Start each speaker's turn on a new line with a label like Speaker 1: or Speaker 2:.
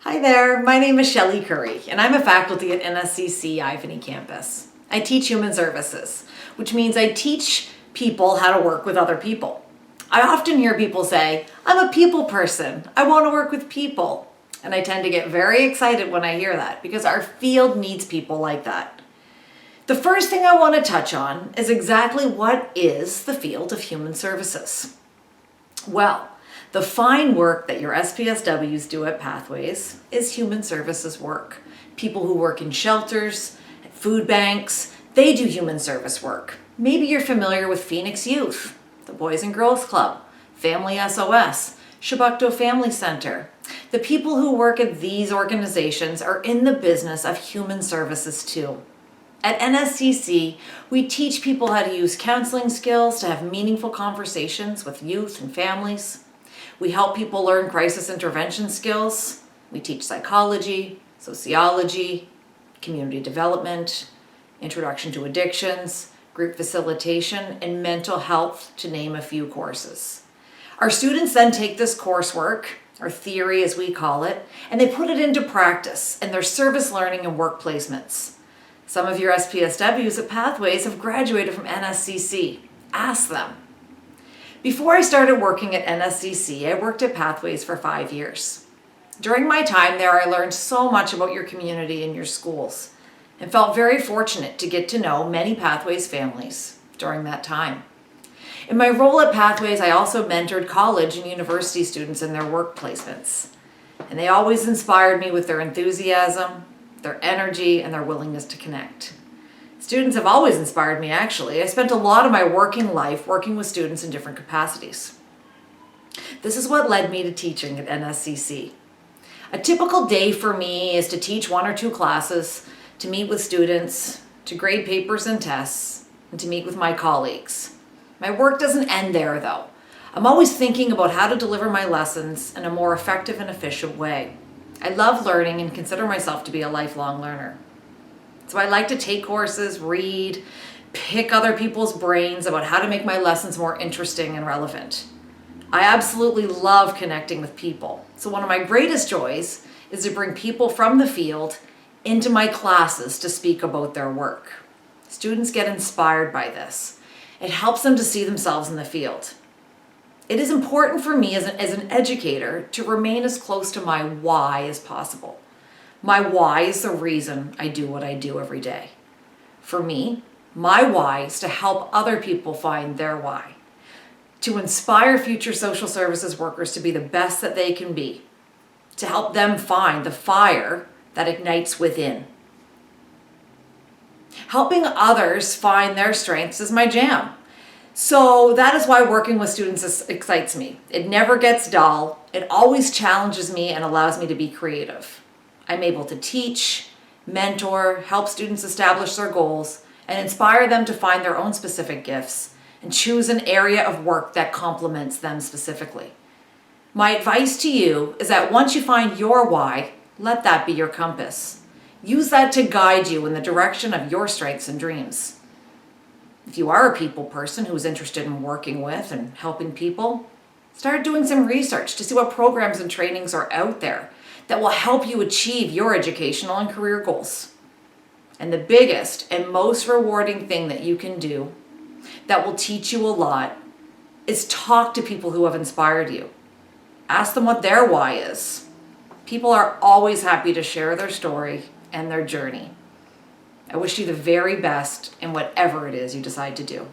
Speaker 1: Hi there, my name is Shelly Currie, and I'm a faculty at NSCC Ivany campus. I teach human services, which means I teach people how to work with other people. I often hear people say, I'm a people person, I want to work with people. And I tend to get very excited when I hear that because our field needs people like that. The first thing I want to touch on is exactly what is the field of human services. Well, the fine work that your SPSWs do at Pathways is human services work. People who work in shelters, at food banks, they do human service work. Maybe you're familiar with Phoenix Youth, the Boys and Girls Club, Family SOS, Chebucto Family Center. The people who work at these organizations are in the business of human services too. At NSCC, we teach people how to use counseling skills to have meaningful conversations with youth and families. We help people learn crisis intervention skills. We teach psychology, sociology, community development, introduction to addictions, group facilitation, and mental health, to name a few courses. Our students then take this coursework, or theory as we call it, and they put it into practice in their service learning and work placements. Some of your SPSWs at Pathways have graduated from NSCC. Ask them. Before I started working at NSCC, I worked at Pathways for 5 years. During my time there, I learned so much about your community and your schools and felt very fortunate to get to know many Pathways families during that time. In my role at Pathways, I also mentored college and university students in their work placements, and they always inspired me with their enthusiasm, their energy, and their willingness to connect. Students have always inspired me, actually. I spent a lot of my working life working with students in different capacities. This is what led me to teaching at NSCC. A typical day for me is to teach 1 or 2 classes, to meet with students, to grade papers and tests, and to meet with my colleagues. My work doesn't end there, though. I'm always thinking about how to deliver my lessons in a more effective and efficient way. I love learning and consider myself to be a lifelong learner. So I like to take courses, read, pick other people's brains about how to make my lessons more interesting and relevant. I absolutely love connecting with people. So one of my greatest joys is to bring people from the field into my classes to speak about their work. Students get inspired by this. It helps them to see themselves in the field. It is important for me as an educator to remain as close to my why as possible. My why is the reason I do what I do every day. For me, my why is to help other people find their why, to inspire future social services workers to be the best that they can be, to help them find the fire that ignites within. Helping others find their strengths is my jam. So that is why working with students excites me. It never gets dull. It always challenges me and allows me to be creative. I'm able to teach, mentor, help students establish their goals, and inspire them to find their own specific gifts and choose an area of work that complements them specifically. My advice to you is that once you find your why, let that be your compass. Use that to guide you in the direction of your strengths and dreams. If you are a people person who's interested in working with and helping people, start doing some research to see what programs and trainings are out there that will help you achieve your educational and career goals. And the biggest and most rewarding thing that you can do that will teach you a lot is talk to people who have inspired you. Ask them what their why is. People are always happy to share their story and their journey. I wish you the very best in whatever it is you decide to do.